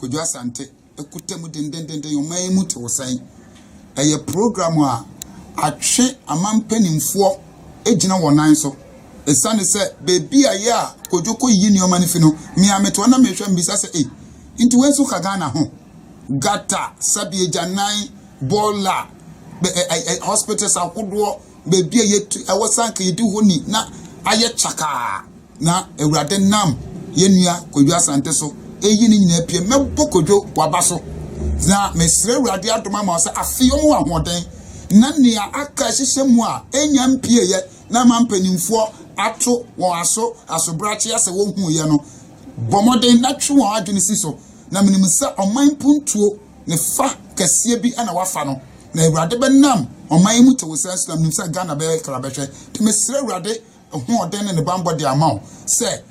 Kojo Asante ekutemu dendendende yoman mu te wosan eye program a atwe amampanimfo ejina wonan so esane se bebi aye a Kojo ko yi nioma ne fi no mi ameto na mehwa mbisa se inti wensu kagana ho gata sabi ejanan bola hospitals akodo bebi aye awosanka yedi honi na aye chaka na ewurade nam yenua Kojo Asante so eyi ni nyina pie mebo Kojo wabaso na mesre ewurade adoma ma se afio mu ahoden na nia aka hyehyemu a enya mpie ye na mampanimfo ato won asobrache ase wo hu ye no bomoden na twe won adwene si so na menim se oman puntuo ne fa kase bi ana wafa no na ewurade benam oman mu te wo se menim se Ghana be krabehwe te mesre ewurade hu oden ne bambo de amount se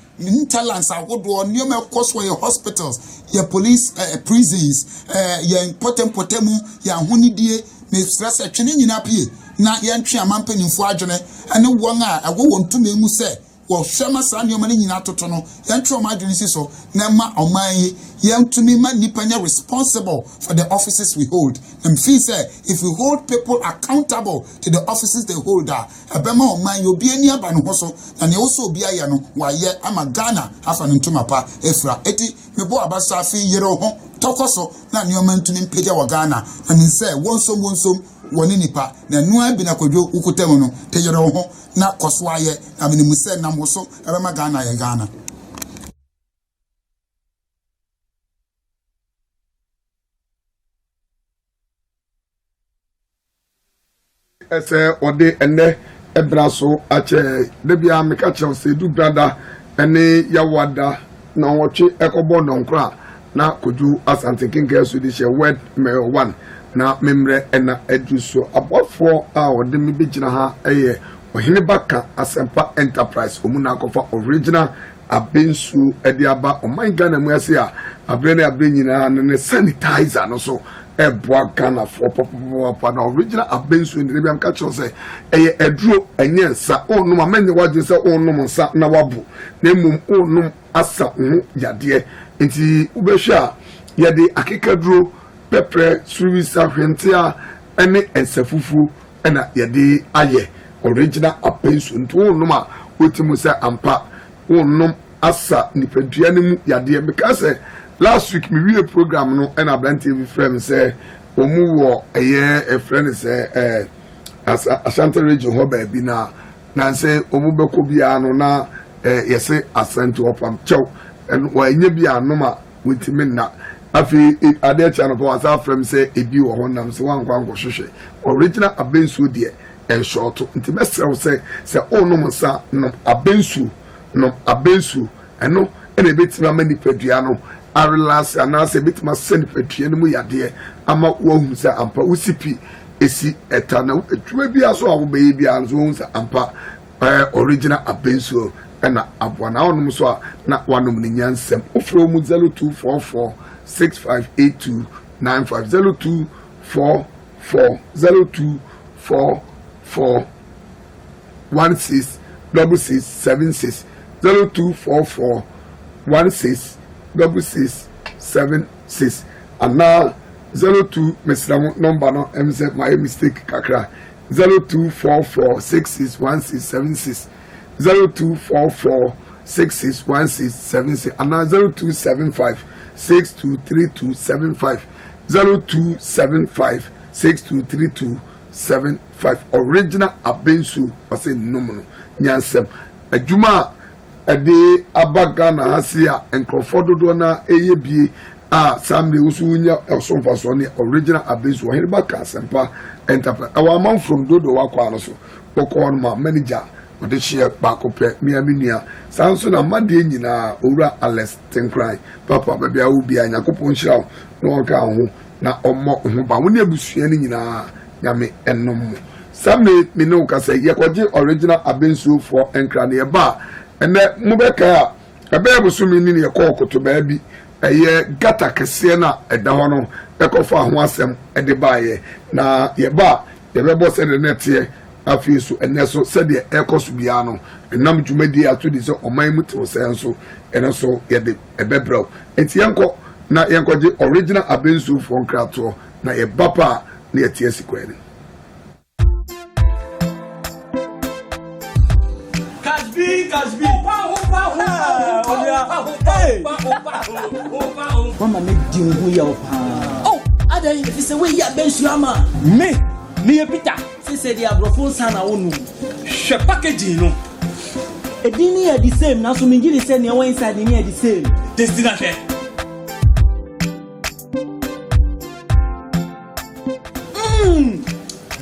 talents agodo nioma cost for your hospitals your police prisons your potemu your honidie me stress atwene nyina pie na yentwe amampanimfo adwene ene won a ago wontumi mu se wo hwema sa nioma ne nyina toto no yentwe o adwene si so na ma oman yentumi ma nipanya responsible for the offices we hold and feel say if we hold people accountable to the offices they hold abema oman obi ani aba no ho so na ne also obi aye no waye ama Ghana afa no ntuma pa efra eti mebo abasa afi yere ho tokoso na nioma ntumi mpegya wa Ghana na nse wonsom woni nipa na nua bi na Kojo ukutem no te yere ho na koso aye na menimu se na moso abema Ghana ye Ghana ese ode ene ebraso ache debia meka chelse du brada ene yawada na woche ekobo nonkra na Kojo Asante kinga so di she word me 1 na memre ena eduso abofo a ode me begina ha eye ohene baka Asempa Enterprise omuna akofa original abensu ediaba oman Ghana mu ase a abrene abrenyina ne sanitizer no so eboa Ghana for papa na original abensu ndi biam ka chose eye eduro enyensa onum amenye waje se onum nsa na wabu na emum onum asa hu yade nti ubehwa yade akekaduro pepre suwisa hwentia ene ensafufu ena yade aye original abensu nti onum a otimu se ampa onum asa nipadua ne mu yade because last week me we program no and Ablant TV friend say omu wo eye a friend say Ashanti region ho ba bi na say omu beko bia no na yese Asante opam chew and wa nye bia no ma witimi na afi ade channel for asa friend say ebi wo ho nam say wan kwan hwehwe original abensu de en short nti mesrew say onum sa no abensu eno ene betima mani padua no arelas anase betima send padua no mu yade ama wohu se ampa usipi esi etana etwa bia so awobe bia nso wohu se ampa original abensu ena abwana onum so na wanum ni nyansem ofro mu 0244 6582 95 0244 166676 0244 166676 and now 02 Mr. number no my mistake kakra 0244 661676 0244 661676 and now 0275 623275 0275 623275 original abensu wase nomuno nyansem adwuma ade abagana hasia enkrofo do na eyebie a samle usunya osomfaso ne original abensu wo Baka Asempa Enterprise our man from dodo wakwa no so bokon ma manager ode share bakope miaminua sanso na made nyina owura Alex Tenkrai papa babia obi anyakopon hirawo no oka ho na ommo ho ba woni abusua ni nyina nyame ennom samle me no ka say yekoje original abensu for enkra ne ba ene mubeka ebe abusumi ni yekokoto ba bi eye gata kese na eda ho no ekofa ho asem ede baaye na yeba yebebo se de netie afiesu eneso se de ekosu bia no enam dwumadi ato di se oman mutu se enso eneso yede ebebrew enti yenko na yenkoje original abensu for nkrato na ye bapa na ye tie sikwani Kasbi Mama me dingu ya opa. Oh, ada if say we ya bensu ama. Me ye Peter. Say the abrofo sana wonu. Hwe package no. Edini ya the same na so mingi say ne one inside ni ya the same. Destina hwe.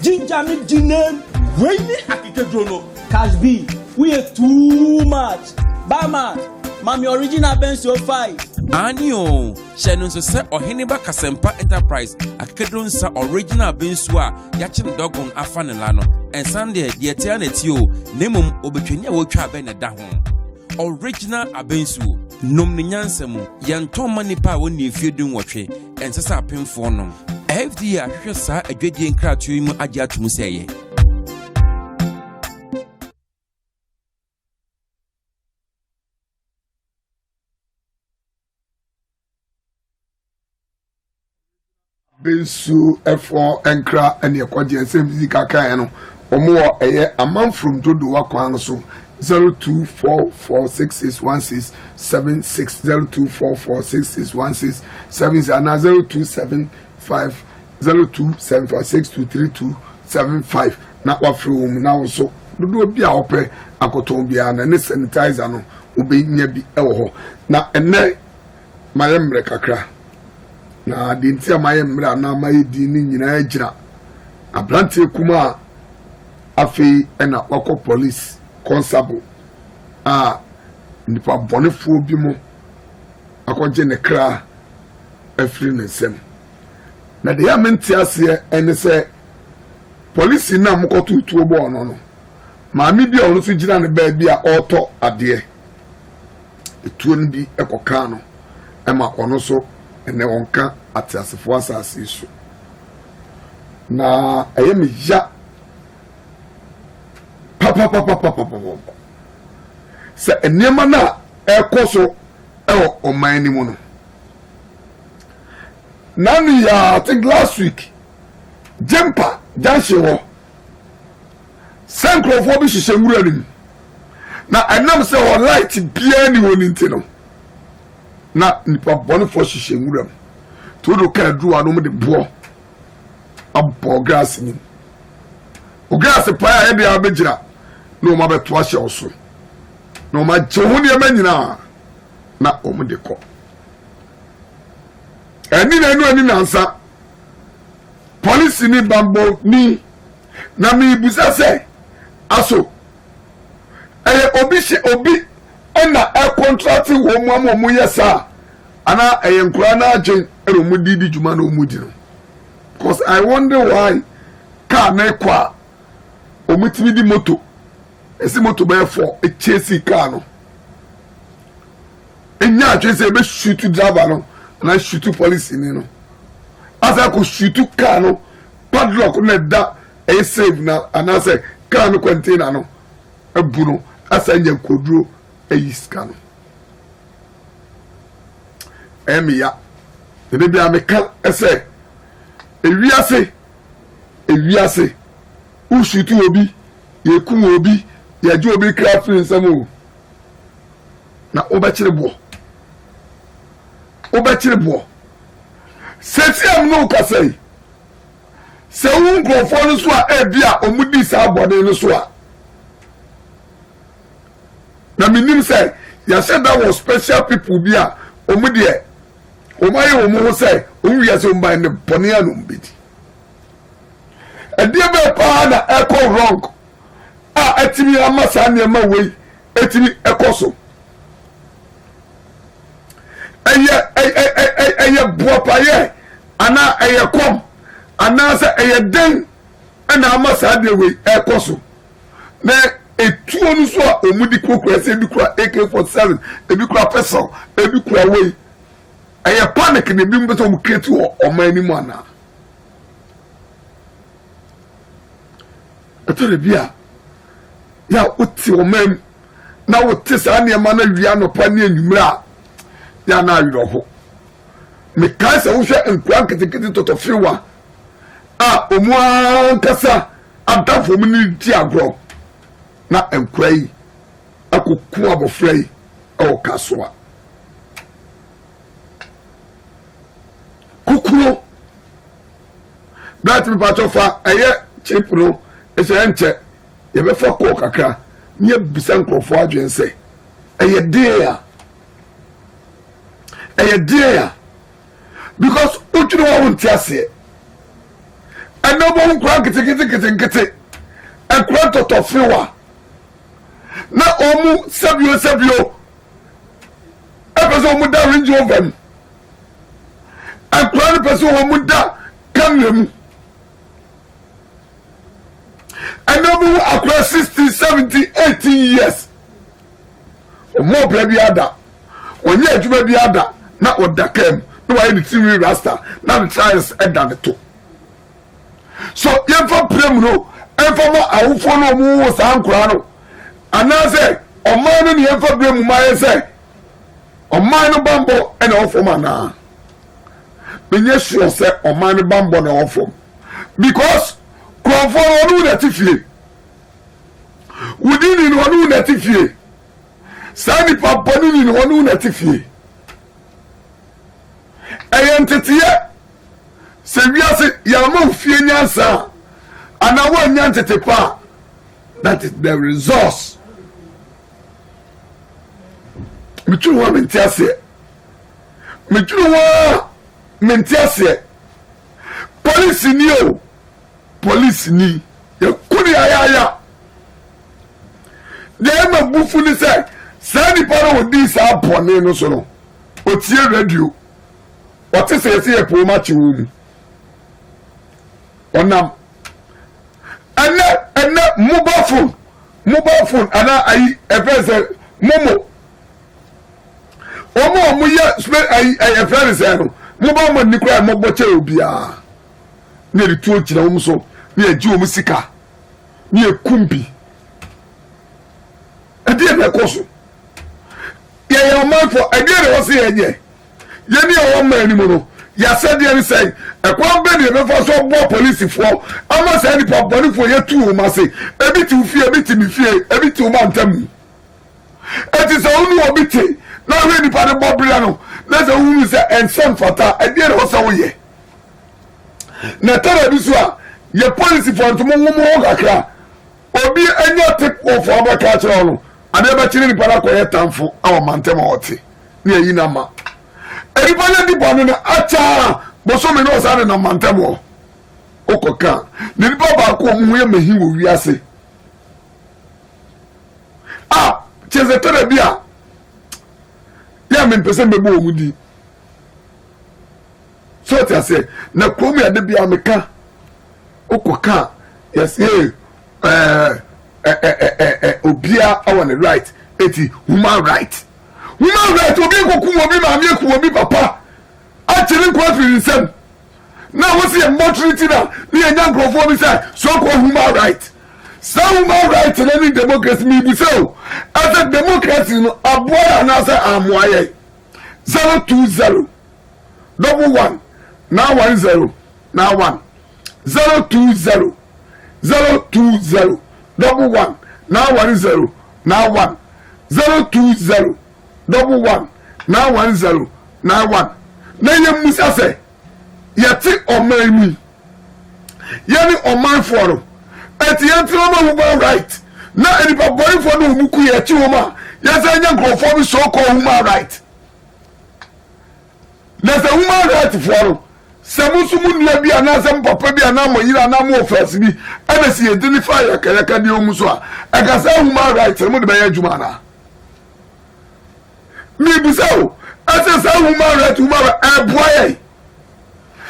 Ginger me jinem. We ni akike drono. Kasbi, we are too much. Bama, mami original Benzo 5. Anio, Shannon se Oheniba Kasempa Enterprise, a kedronsa original Bensua, Yachin Dogon Afanelano, and Sunday, the Eternity, Nemum Obetunia Wocha Benedahon. Original Abensu, Nomniansemu, Yantom Manipa when you feel doing watching, and Sasa Pim Fornum. FD Ashasa, a Jadian Kratuim Ajat Museye. Bensu F4 Enkra and your Quadian Semzika Kayano, or more a man from Dodo Wakwanso 0244661676 0244661676 and 02750275623275. Not what from now so. Do be our pay a cotton biana and sanitizer no will be near be elho. Now and nay, my emrekakra. Na de ntia maye mra na maye di ni nyina agira abrante kuma afi na wako police constable nipa bonefo bi mu akoje ne kra afiri ne sem na de ya menti ase ene se police na mkoto tuo bo no maami bi onu so gira ne ba bi a auto ade etuo no bi ekoka no ema ono so ene wonka atiasefo asase so na ayemi ya papa se enema na ekoso ewo oman ni mu no nanu ya I think last week jempa janse wo sankrofo bi hihye nwura nim na enam se ho light bia ni woni ntino na nipa bone fo hihye nwura to do ka dru anu me de bo abo gas ni o gas pa ya de abegira no ma beto ahye oso no ma je ho ne manyina na o mu de ko eni na nsa police ni bambo ni na mi busa se aso obi na contract wo mu yesa ana eyenkura na agen ero mu didi juma na omudi no because I wonder why car na kwa omutimi di moto esi moto be for e chase car no enya atwese be shoot driver no na shoot police ni no asa ko shoot car no padlock na da e save na ana say car no container no ebu no asa nya koduro e yiska no emiya ene bia meka ese ewiase ushitu obi yekum obi yaje obi craft nsamo na obachire bo seti am no kasai se un grofo no so a bia omudi sa abode no so a na minim say ya said that was special people bia omudi e omaye omo say onwiase omba ne bone anu mbedi ade be pa na echo wrong etimi amasa ne ma wei etimi ekoso eye bopaye ana eye kom ana se eye den ana amasa de wei ekoso na etuo nu so omudi kokura se bi kura AK47 ebi kura peso ebi kura wei eye panic ne bi mbeto mu kretu o mani mu ana etore bia ya uti o mem na uti sa ne ma na wia no pa ne enwumra ya na awiro ho me kan se wo hwe nkura ketekete totofiwa a omu ankasa adafo mu ni ti agro na nkura yi akoku abofra yi o kasoa kukuo that me patofa eye chipro ese enche ye be fa ko kakra nye bisa nkrofo adwense eye dia because utru wa wonti ase enobo nkwa kete akwa totofiwa na omu sabio epeso omu da range over akwa peso omu da kamem enobo akwa 60 70 80 years omo bra bi ada onye adwuma bi ada na odakam no why the TV rasta na the trials edan to so yemfa prem no emfa mo awufo no mu wo sankura no anase oman no yemfa prem ma yese oman no bambo e na ofo na menye sure say oman no bambo na ofo because kwafo no na tifie wudini no na tifie sani papa no na tifie ayentetiye se wiase yama fie nyansa ana wa nyantete pa that is the resource mituru wa mentiase police ni ya kuri ayaya de ma bufu ni se sani para odi sa pone no so no otie radio what is say po match room onam and mobile phone ana ai efese momo omo ya ai efese no mobile man nikura mo boche obia na ri tuo kira wo so na agi wo sika na ekumbi ade na koso ya man for ade re wo se ye ni o man ni mo no ya said there say e kwa be ni be for so bo police for ama say ni papa for ye tu o ma say e bi ti fie e bi ti mi fie e bi ti o ma ntam e ti say unu obi ti na we ni pa de bobria no na say unu say ensem fata e dey o say wo ye na tara bi so a ye police for ntomo ngomo kakra obi enya tip of abaka kira no ade ba kire ni pa ko ye tamfo awo mantem ote ni yi na ma everybody di bonu na acha boso me no sa na mantemo okoka ni baba ko mu ye mehi wo wiase cheze tere bia ya me pese me bo mu di so ti ase na ko me ade bia meka okoka yes obia awon right eti human right obi koku obi ma mi eku obi papa a chiri kwa firi nsem na wo se motority na ni enya nkrofo bi say so ko human right na ni democracy mi bi say as a democracy no aboa na say amoaye 020 11 now 10 now 1 020 11 now 10 now 1 020 11 now 10 now 1 na ye musa se yeti oman mu ye ni oman foro eti yenti no human right na eni pa boy for no mu ku ye chi homa ye se nya nkrofo bi so ko human right na se human right foro se musu mu nua bi ana se papa bi ana mo yira na mo office bi ana si identify yakaraka di omu so a aka se human right mo de be ya juma na mi bisao ase sa human right boy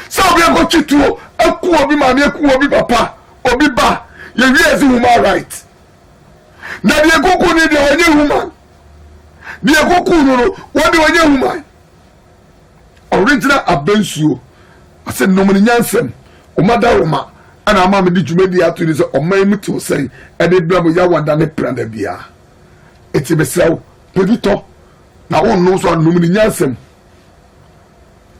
so obi go chitu aku obi ma me aku obi papa obi ba ye wi ase human right na de goku ni de onye human de goku no wo de onye human original abensuo ase no mo nyansem o madaroma ana ama me di dwumadi ato ni se o man mu to sei e de bra mo ya wada ne pranda bia eti besaw pedito na won no so anum ni nyansem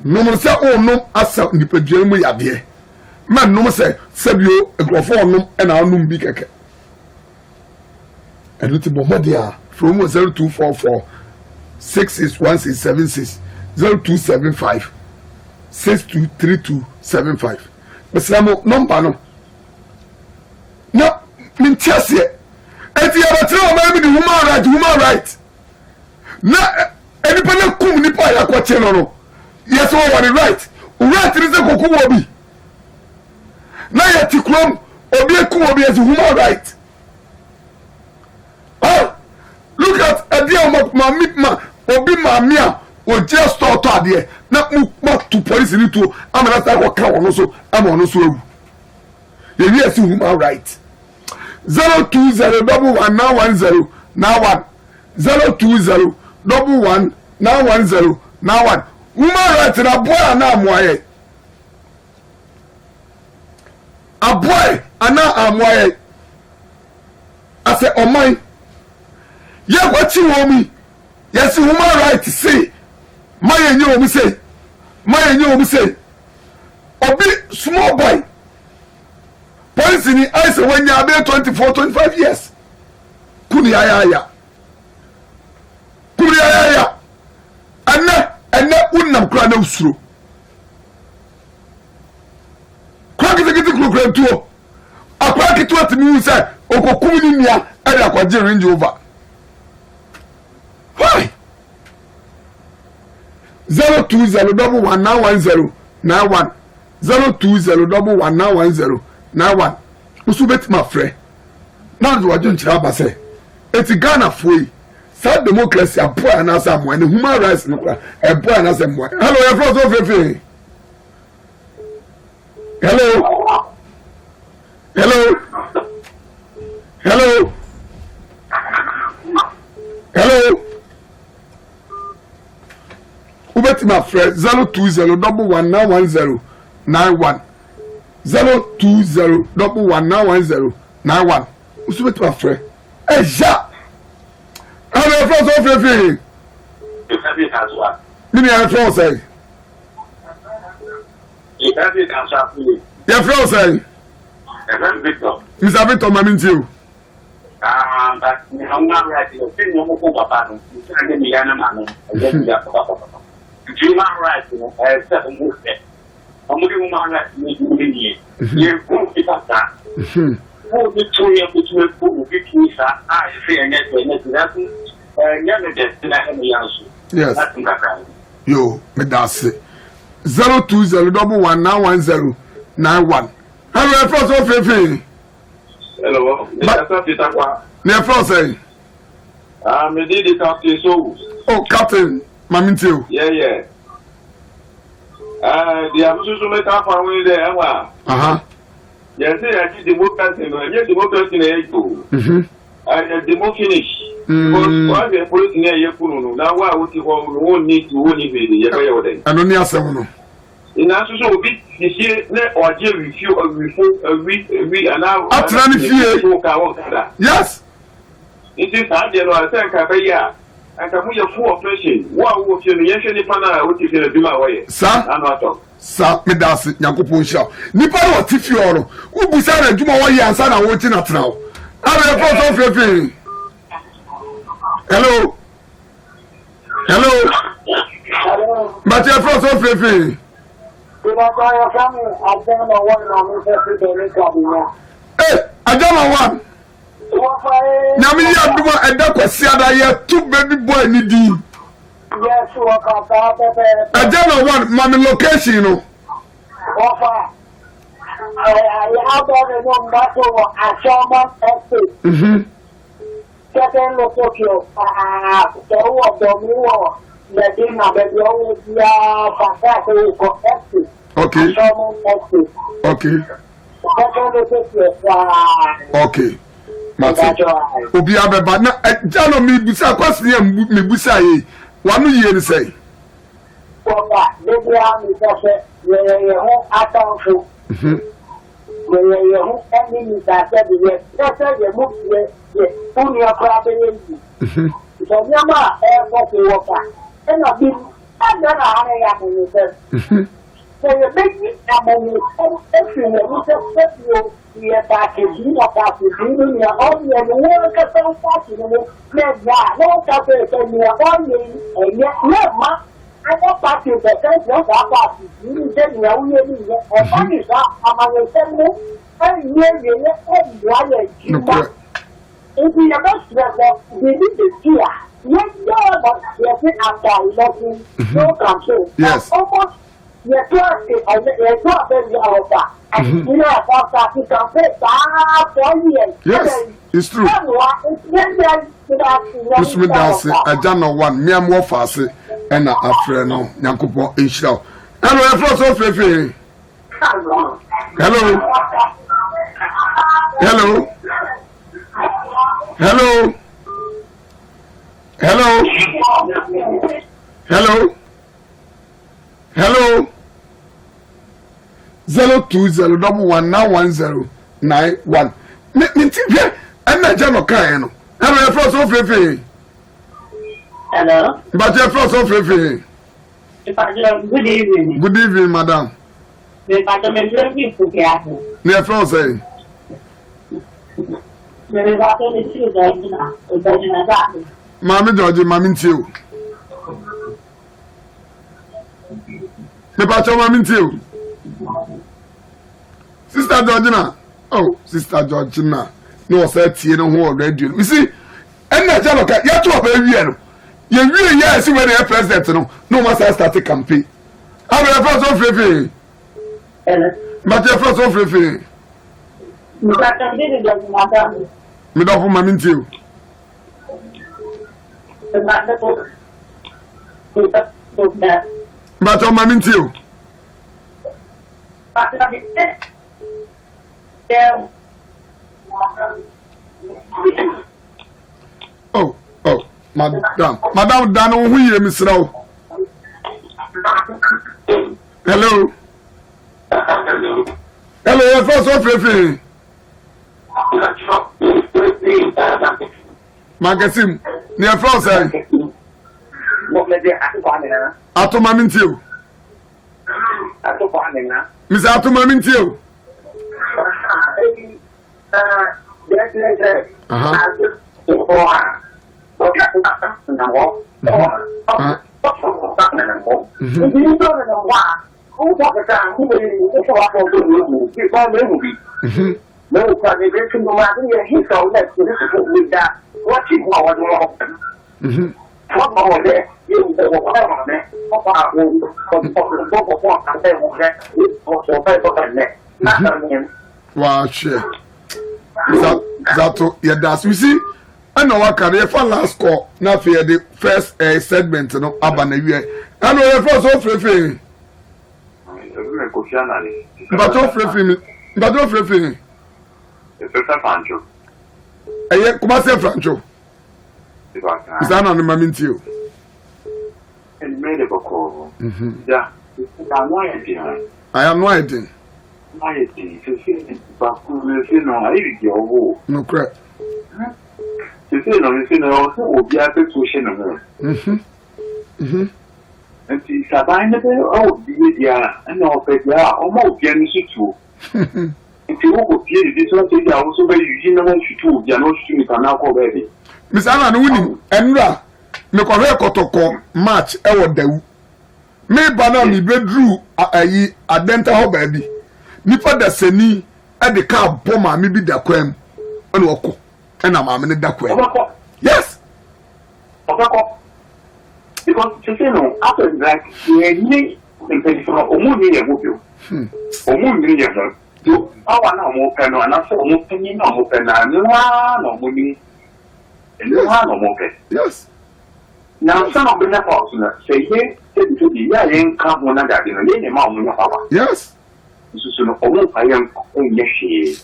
nom se o nom asa nipadua mu yade ma nom se sabio egrofo nom e na nom bi keke and it bomodia from 0244 661676 0275 623275 Besamo number no na mintiasie eti abatre o ma bi the human right na enipa na kum nipa ya kwache no yes o wa the right is a koku obi na ya tikrom obi eku obi as human right. Look at Adia Mamma, Obi Mamia, or just thought idea. Not move to police in it too. I'm not that what count also. I'm on also. Yes, human right. 02011 now 1 02011 now 1 now 1. Human right in a boy and I'm why. A boy and now I'm why. I said, oh my. Yeah, what you want me? Yes, human right to say. My and you say. My and you say. Obi small boy. Police in the eyes when you are there 24, 25 years. Kuni ayaya. Kuni ayaya. Anna unam krana usru. Kwakiti kukran tuo. Akwaki tuo timi say okokumi ni nia ade akwaje range over. Why? 02011 91 02011 91 Usubet my friend. Now do I don't chaba say. It's Ghana free. South democracy a poor and as I'm when human rights no a poor and as I'm one. Hello, your friends of Hello. Hello. Hello. Hello. Ubeti my friend 0201191 0201191 Usubeti my friend. Hey, ja. Hello, your friends of Mini your friends say. Your friends say. Mr. Victor, my means you. But I'm not right. You think you move about it. You can't get me an amount. Human rights, except a movement. I'm human rights, you won't be that. Who the 2 years between who between I say, and that's yes. Yo, me that's it. 0201191 91. Hello, first of all, hello, near Frosty. Me did it after so. Oh, Captain, Mamintio. Yeah. The Abusu make up for me there. Yes, I did the work as in the work as in a go. And the more finish. Why the police near Yapuno? Now, why would you won't need to own it? I don't need a in answer to bit this year, or deal with you we allow yes. It is hard, you know, I think I pay ya. I can move your full operation. What would you usually find out what you're going to do my way? Sir, I'm not talking. Sir, me that's it, Yakupon Shaw. Nipa wa tifi oro. Who be say Juma wa yi ansa na watching at now. I'm a part of your thing. Hello. But you're part of your thing. Hey, I don't know one. Now, me, I do a duck or see that you two baby boy need you. Yes, I don't know what mommy location, you know. I have a number a Sherman estate. Second location, the word the war, the dinner, but you always estate. Okay. Sherman estate. Okay. Second location, okay. Obi abeba na jalo mi busa kwasini mi busa yi wanu yi ni say Papa debi a mi se ye ho atanfo ye ho eni mi ta se bi ye ye mu ye uni akra be ye so nyama e go ko woka e na bi I'm not a so you're making a moment if you want we are back in the about your own work at some party. Let that, no cafe, and you are only, and yet, no, I don't party the first one party. You said you are only a funny shop among the same, and you let if we are not sure, we need to hear. Yes, yes, after election, no control. Yes. Almost. Yes, it's true. Usumi dance ajano one me am wo fase and na afre no nyankopon enhira. Hello, efro so fefe. Hello. Hello. Hello. Hello. Hello. Hello. 020119191. Me tibia na jano kan no. Hello, your first of fefe. Hello. But your first of fefe. Good evening. Good evening, madam. Me pato me love for gato. Your first say. Me pato me see that na. Mami George, mami ntiu. Me pato mami ntiu. Sister Georgina. Oh, Sister Georgina. No say tie no ho radio. You see, na jalo ka ya to ba wie no. Ye wie ya si we the president no must start a campaign. How the first of fefe. Hello. But your first of fefe. Me pato me do madam. Me do for mami ntiu. But your mami ntiu. Oh, madam Dan who hear me slow. Hello. Hello, your first of fefe. Magasim, near France. Atoma mintio. Miss Atoma mintio. Wow, shit. Zato yeah, that's we see. I know what can for last call. Now for the first segment, no abana wie. I know the first of fefe. But of fefe. But of fefe. Franco. Eh, kuma se Franco. Is that not the mamintio? And made a call. Yeah. I am no idea. My thing to see, but who say no, I eat your wool. No crap. To say no, you say no, also will be able to share no. And see, Sabine, oh, dear, and all that, yeah, almost getting too. If you go here, this one say, I also very you know what you do, you are not shooting an alcohol baby. Miss Anna, winning, and ra, me correct kotoko match, ewo dew. Me banana mi bedru a dental ho baby. Nipa da seni e de ka bomb me bi da kwam ene woko e na ma me ne da kwam. Yes. Because you know, after that, you need to pay for omuni ya mobile. Omuni ya do awa na mo pe no na so mo pe ni na mo pe na no omuni. No mo pe. Yes. Now some of the networks say here, say ya yen ka mo na da bi no ye ma mo na papa. Yes. So no omo pa yen ko ye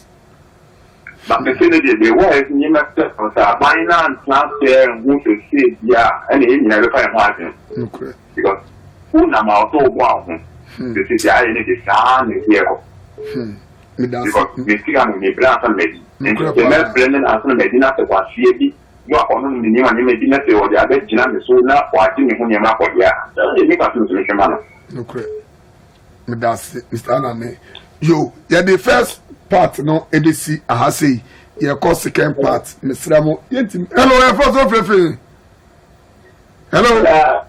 but the thing is, the way you must have finance transfer and who to see, yeah, and you never find one. Okay. Because who am I so wow? This is the idea the sun is here. Because we see on the brass and maybe. And the left blending as a medina to what she You are on the name and you may be not or the other Jinan, so now watching me when you're not for ya. You make a solution, man. Okay. That's Mr. Aname. Yo, yeah, the first part, no, EDC, I say, yeah, cause second part, Mr. Ramo. Hello, I first of all, hello.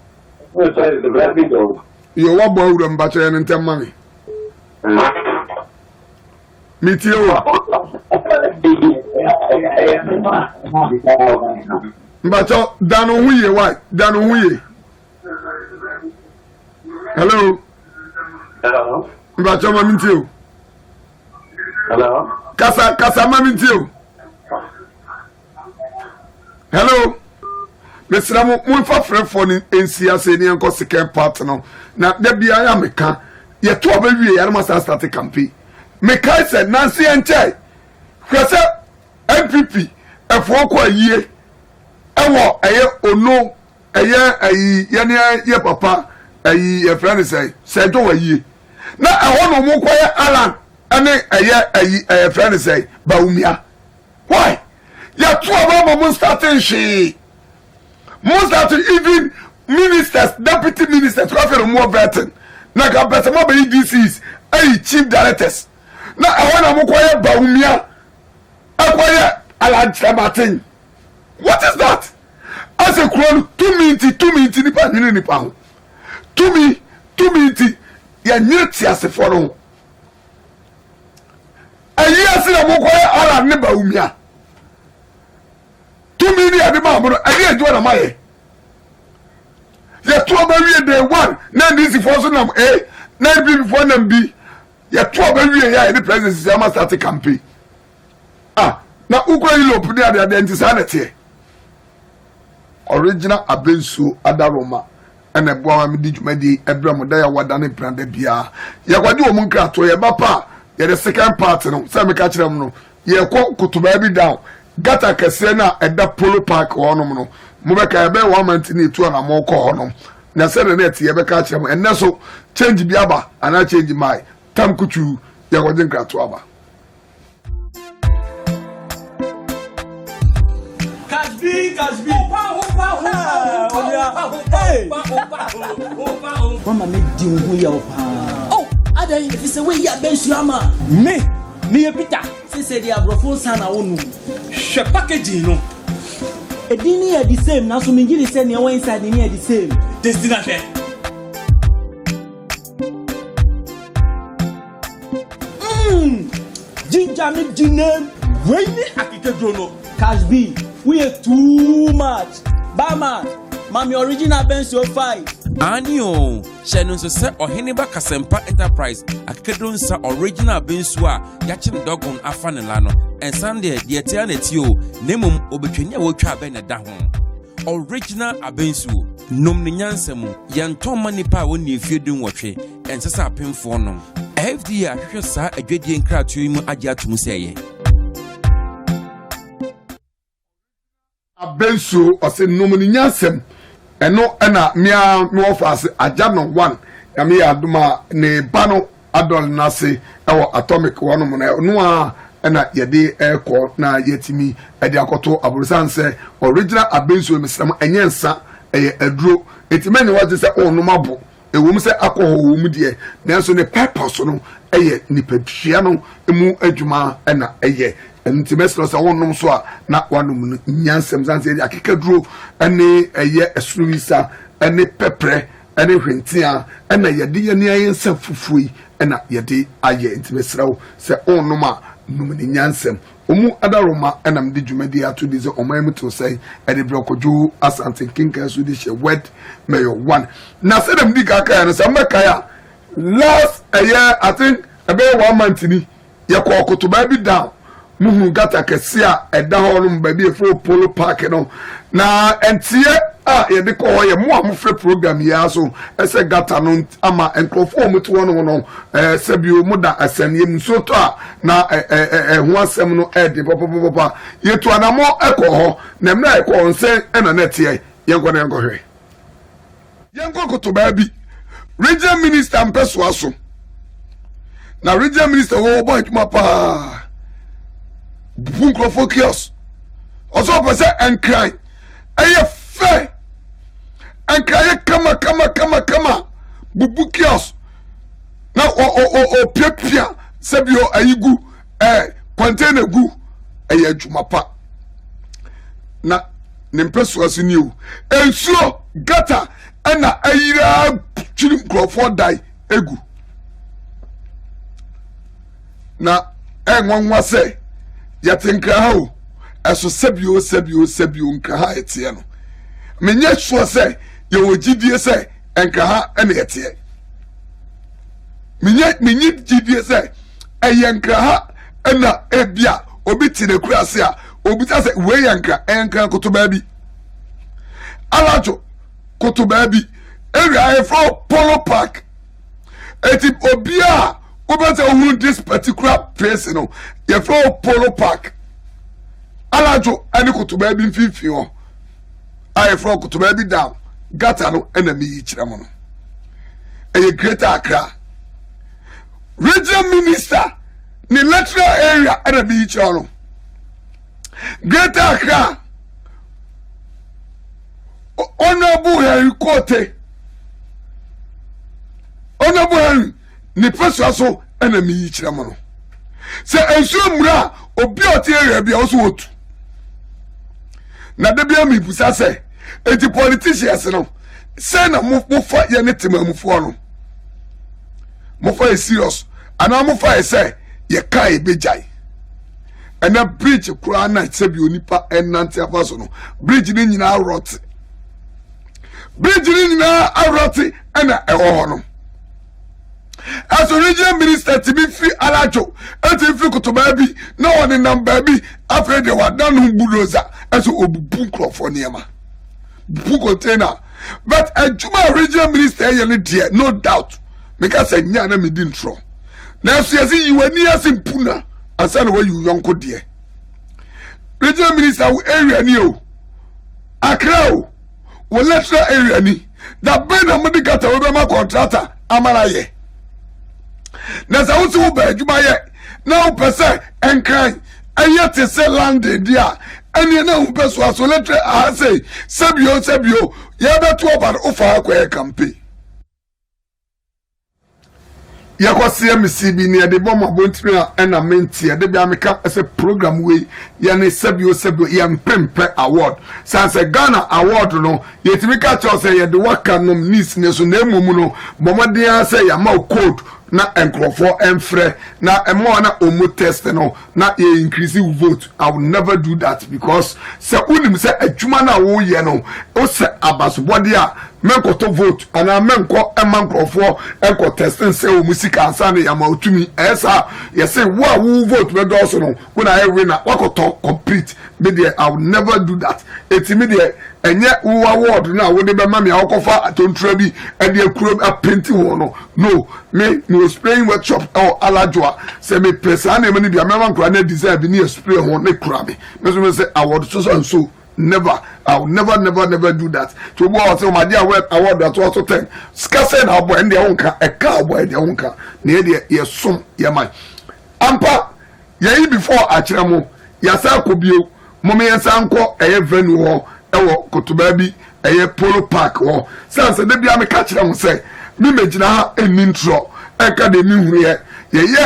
You what boy would but you and tell money. Meet you. But Dan Uye, why? Dan Uye. Hello. Hello. But your mammy too. Hello. Casa mammy too. Hello. Mr. Ramo, one for friend for NCS and second part no. Now, there be I am a can. Yet, 2 baby, I must start a campaign. Mekai said Nancy and Chai. Kwasa MPP, a 4 year. Ewo, a no, a year, ye papa, a friend say, said over ye. Now, I want no more quiet Alan, and a friend say, Baumia. Why? Ya 2 of them starting she. Most of even ministers, deputy ministers, coffee more vetting. Now, compared to mobile DCs, chief directors. Now, I want to acquire Baumia, acquire Alan Martin. What is that? As a crown, 2 minutes, in pound. 2 minutes, you're near as a forum. A year since I acquire Alan Baumia. 2 minutes at the moment, I didn't do what am I. You're 12 day 1, 9 this before number A, 9 before number B. You're 12 here in the presence, I must start a campaign. Now, Ukraine put the identity. Original Abensu Adaroma and a boy Medi Ebramodaya Wadani Brandebia. Yakwadi Omunkra to Yabapa, you're the second part, no, Sammy Catchram, you're Kutubabi down. Gata Casena at that polo park or no. Mubeka be 1 month in 2 and more call on. Na said the net, you ever catch him, and so change Biaba, and I change my Tam Kuchu, Yawadin Kratuaba. Casby. Mama made you oh, Ada, if it's a way you bench Yama. Me a Peter. Say the Abrofo son, I won't. She packaging, no. A dinner the same. Now, so me send your inside the near the same. Destination. Ginger me dinner. Wait me, I can't do no. Cash B, we are too much. Bama, Mommy original bench your 5. Anio, Shannon said, or Heniba Kasempa Enterprise, a Kedunsa original Bensua, Yachin Dogon Afanelano, and Sunday, the Etianetio, Nemum Obetunia Wocha Benadahon. Original Abensu, Nomniansemu, Yantom Manipa when you feel doing watch, and Sasa Pim Fornum. FD, I saw a Jadian crowd to him Ajatumusay. Abensu, or say Nomniansem. Eno ena mia no offers ajano 1 ya mia aduma ne bano adol nase ewo atomic one mo na no a ena yede eko na yetimi ede akoto aburusanse original Abensu emesram enyensa eye aduro etimani waje se onumabo ewum se akoho wum de na so ne purpose no eye nipadua no emu adwuma ena eye nti mesro sa wonnom so a na wanum nyansem zanse ya kekaduro ene eye esuruisa ene pepre ene hwentia ena yede ye ne ayensa fufui ena yede aye nti mesro se onnom a num ne nyansem omu adaroma ena mde dwumadi ato di ze oman to say ede brokoju asante kinka so di she word mayor 1 na se dem di kaka ya no se meka ya last a year I think about 1 month ni ye ko kotoba bi down muhu gata kesia eda hono ba bi efo polo park no na entie a ye de ko ye mo amfre program ya so ese gata no ama enkrofo mu to no sebio mu da asanie nso to a na ho asem no ede papa ye to anamo eko ho na mna eko onse ena netie ye ngo na ngo hwe ye ngo kotoba bi regional minister mpeso aso na regional minister wo boy tuma pa Bunkro focus also pese enkran eye fe enkran kama bubu kios na o pia sebio ayigu container gu eye adwumapa na nimpeso asini o ensuo gata na ayira chiri nkrofo dai egu na enwanwa se yatenkra ha o eso sebio nkra ha etie no menye so se ye wogidie se nkra ha na etie menye gidie se eyenkra ha na ebia obi tine kura se a obi ta se we yenkra kotoba bi alajo kotoba bi area for Polo Park eti obia obeta who this particular place no ye for Polo Park alajo ani kotoba bi mfifi ho I for kotoba bi down gata no enemy yi kire mo no eye Greater Accra regional minister ni lateral area enemy yi kire no Greater Accra Honorable Henry Kote Honorable Henry ni peso so enemy yi kire mo no se ensu mura obi oti area bia oso wotu na de bia mi busa se eti politicians no se na mo fa ye ne temamufo no mo fa serious ana mo fa se ye kai bejai ena bridge kura na se bi onipa enante afaso no bridge ni nyina rot ena eho no as regional minister to be free alajo eti free kotoba bi na woni number bi afre de wadanu bulldozer as obubu nkrofo niema bu container but ajuma regional minister ye ne de no doubt make say nya na me di ntro na so yesi yiwani asimpuna asana wa yu yonko de regional minister wo area ni o Accra o wo lateral area ni da ben na me gata wo be ma contractor amara ye na sa wo su ba adwuma ye na wo pese enkran ayete se land dia eni na wo pese so lateral a say sebio ye beto oba ofa akwa campaign yakwa CMCB ni de bom abontiri a na menti de bia meka ese program we ye ne sebio ye mpempe award sanse Ghana award no yetimi ka cho se ye de waka no nis ne so na emumu no bomodin se ya ma code na enkrofo enfre na emo na omo test no na ye increase vote. I will never do that because se unim se adwuma na wo ye no o se abasobode a menko to vote ana menko emankrofo enko testing se o musika ansane ya ma otumi esa ye say wo vote be do so no when I win na wakoto complete be there. I will never do that. Etimi there enye wo award na wo de be ma me akofa atontra bi e de akuro a painting wo no me no spraying workshop or alajoa say me person na me ni bia me man kura na deserve ni spray ho na kura me so say award so and so never. I will never do that. To go out my dear award that also 10 scarce na boy and their own car a car boy their own car near the sum ya man ampa ye before achiramo yasa kobio momi yansanko eye venue ho ewo kotoba bi eye Polo Park ho sanse de bia me ka kiramo say me megina ha enintro eka de mi huru ye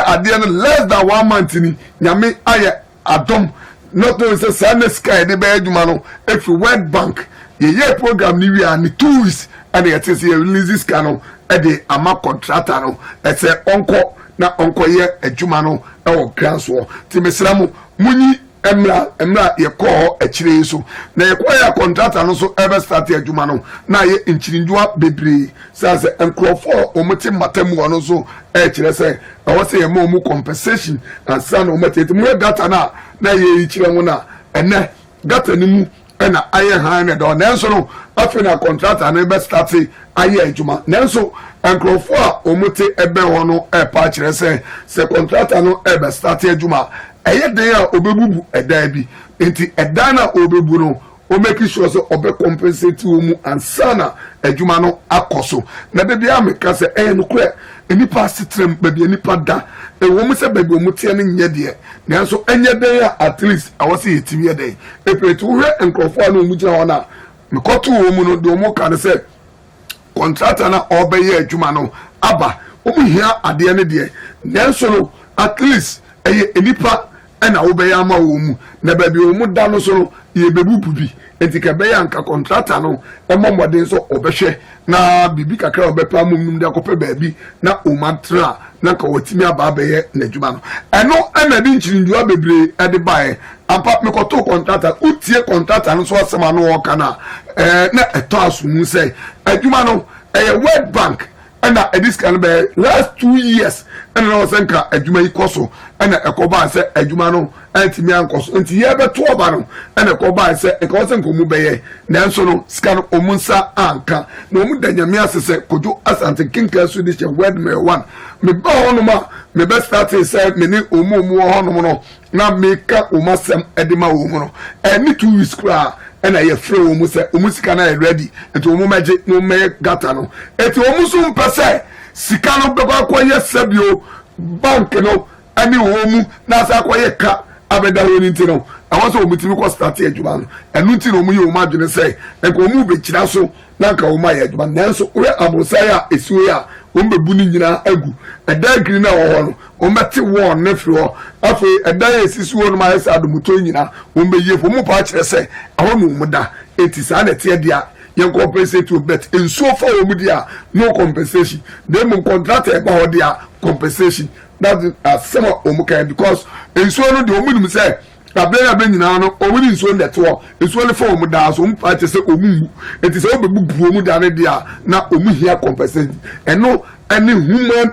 ade no less than 1 month ni nyame aye adom not to say Sunday sky de be adwuma no if World Bank ye program ni we and 2 weeks and it is release this canon e de ama contractor no e say onko ye adwuma no e wo grasso ti mesramu munyi emra ye ko akire so na ye ko ya contractor no so ever start adwuma no na ye nchirinjua bebre say enkrofo omoti matam wo no so e kire say I was say mo compensation and san o matete mo data na ye kire mo na ene data ni mu na aye han na do na so no afi na contractor na be start aye adwuma na so enkrofo a omoti ebe ho no e pa kire say contractor no e be start adwuma eye den a obebubu eda bi enti eda na obebu no o make sure so obe compensate wo mu ansana adwuma no akoso na de bia me ka say no kure enipa sitrem baby enipa da wo mu se baby omu tie ne nye de na so enye den at least awose yetimi ye den epetu hwe enkrofo na omu gina wona mekoto wo mu no do mo ka ne se contractor na obeye adwuma no aba omu hia ade ne de na so no at least enipa ena obeye ama wo mu na baby omu da no so no ye bebu bi etika be yanka contractor no emomode so obehwe na bibi kakra obepa mumnum de akope baabi na omatra na ka watimi aba beye na djuma no eno ena di nchirinjua bebre ede bae ampa mekoto contractor utie contractor no so asema no woka na eto asumu say adjuma no World Bank and this can be last 2 years and no senka adwuma ikoso and ekoba se adwuma no antimi ankoso nti ye beto oba no and ekoba se ekoso nkomu beye nanso no scan omunsa anka na omu danyame asese kojo asante kinka su dis word me one me ba hono ma me be start say me ni omu hono no na meka omasem edema omu no any 2 weeks kra and I free omu se omu sika na ready enti omu maje no me gata no enti omu so mpese sika no be kwa ye sabio bank no ani omu na sa kwa ye ka abeda woni nti no awon so omu timi ko start adwuma no enu nti no omu ye omu adwene say enko omu be kira so na ka omu aye adwuma nanso we abosai a esiwe a ombe buni nyina agu eda giri na wo ho no ombeti won na firi ho afi eda esisi wo no ma yesa adomuto nyina ombe yefo mu pa kire say ahonu mu da etisa na tie dia yen compensate to bet enso for omu dia no compensation dem contract e ba ho dia compensation that is some omu kan because enso no de omu nim say abena be nyina no owini nso ndeto enso le for omu da so omu pa kire say omu etisa obebu omu da ne dia na omu hia compensation eno any human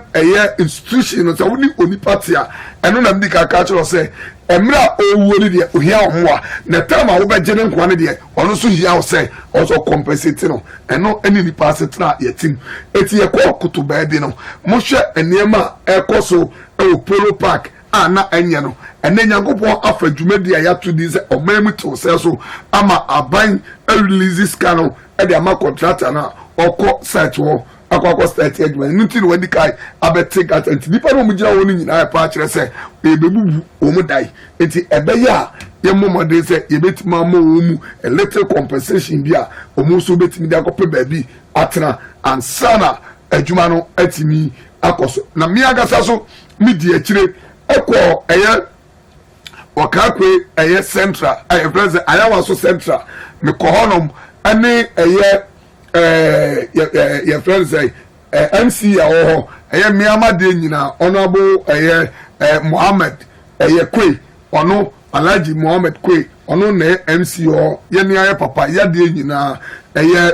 institution no so woni oni party a eno na ndika ka kire say emra owo ni de ohia omoa na time a wo be gene nkwa ne de ono so hia wo say also compensate no eno eni ni pass tra yetim eti ye ko kutuba de no mo hwe eniema ekoso e polo park ana enye no ene nyankopon afadwumadi ya to dis omam to say so ama aban release scan e de ama contractor na oko site wo akwa start adwuma nti no wadi kai abetake at nipa no mugina woni nyina pa kire se ebebubu omu dai enti ebeya ye momode se yebetima ma omu electric compensation bia omu so betimi da kope baabi atena ansana adwuma no atimi akoso na mi agasa so midi akire ekwo eye wakakwe eye central eye president ayawa so central me kohonom ane eye your friends say MC oh eye miama de nyina honorable eye Mohammed eye Kwe ono Alhaji Mohammed Kwe ono na MC o ye ni aye papa ya de nyina eye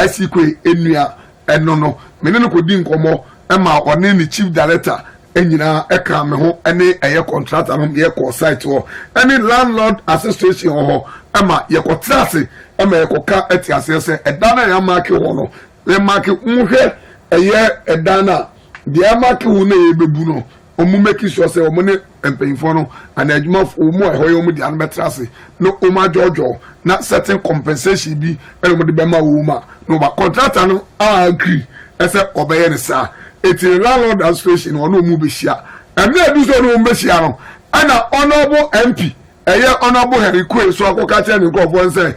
IC Kwe enua eno no me ne ko di nkomo e ma one ni chief director enyina eka me ho ene eye contractor no ye ko site ho any landlord association ho ama ye ko trase ama ye ko ka etiase se edana ya market ho no le market muhwe eye edana de market ho na ye bebu no omu make sure say omu ne empayfo no and adwuma omu e ho ye omu de an betrase no omu ajojo na certain compensation bi e omu de be ma wo ma no ba contractor no agree ese obeye ne sa eti landlord association ono mu behia eme adu so no behia no ana honorable MP eye honorable Henry Kwe so akoka che ne nkofo nse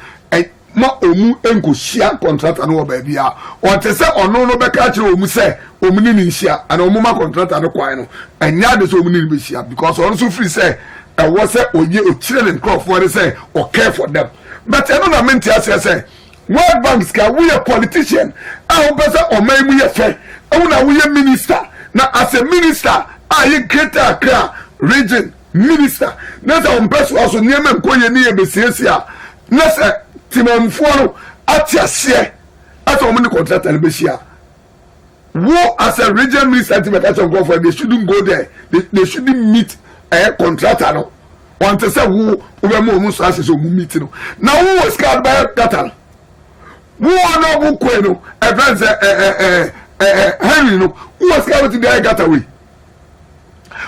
ma omu enkohia contractor no ba bia o te se ono no beka kire omu se omu ni nhia ana omu ma contractor no kwan no anya de so omu ni behia because ono so free say e wo se oye o kire ne nkofo ne say o care for them but eno na menti ase World Bank ska we a politician a o pesa o mai mu ye fe una we minister na as a minister you greater Accra region minister na so mpeso aso niam enkoye ni ebesiesia na se timamfo no atiase aso mo ni contract na behia wo as a region minister timatacho go for they shouldn't go there they shouldn't meet a contractor no want to say wo we mo so asese mo meet no na wo ska by data wo no bu kwe no e friends Henry no who was coming to the get away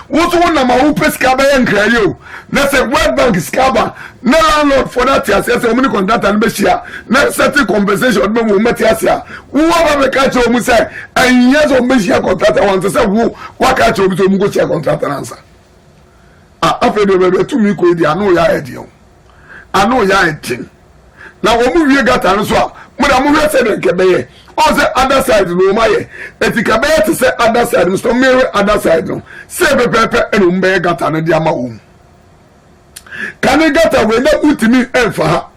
wo so wona ma wo pesika ba yan krayo na say World Bank skaba na landlord for that year say omni contractor no be share na certain compensation be mo meti asia wo ba be ka che o mu say anya so be share contractor want say wo wa ka che o bi so mu go share contractor answer after the to me ko di anu ya edi o anu ya edi na wo mu wie gata no so a mo da mo hwe say de kebeye o say other side no maye etikabeye to say other side no mirror other side no say pepe enu mbe gata no di ama wo kan gata we na utimi enfa ha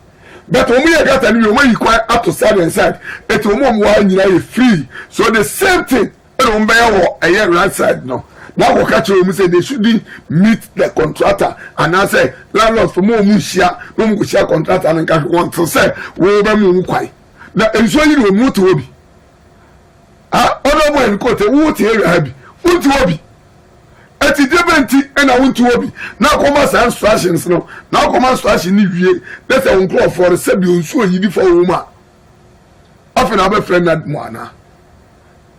but wo mu ye gata no we yi kwa ato side and side et wo mu wa nyina ye free so the same thing enu mbe wo eye right side no. Now, what you say they shouldn't meet the contractor, and I say landlords for more mushia, no mushia contractor, and can want to say, we will move quite. Now, ensure you will move to Obi. Other one quote a wood here, happy, wood to Obi. At the Debenty, and I want to Obi. Now, come as instructions, no. Now, come as instruction, that's a unclaw for the Sebu, so you before woman. Often, I have a friend that one.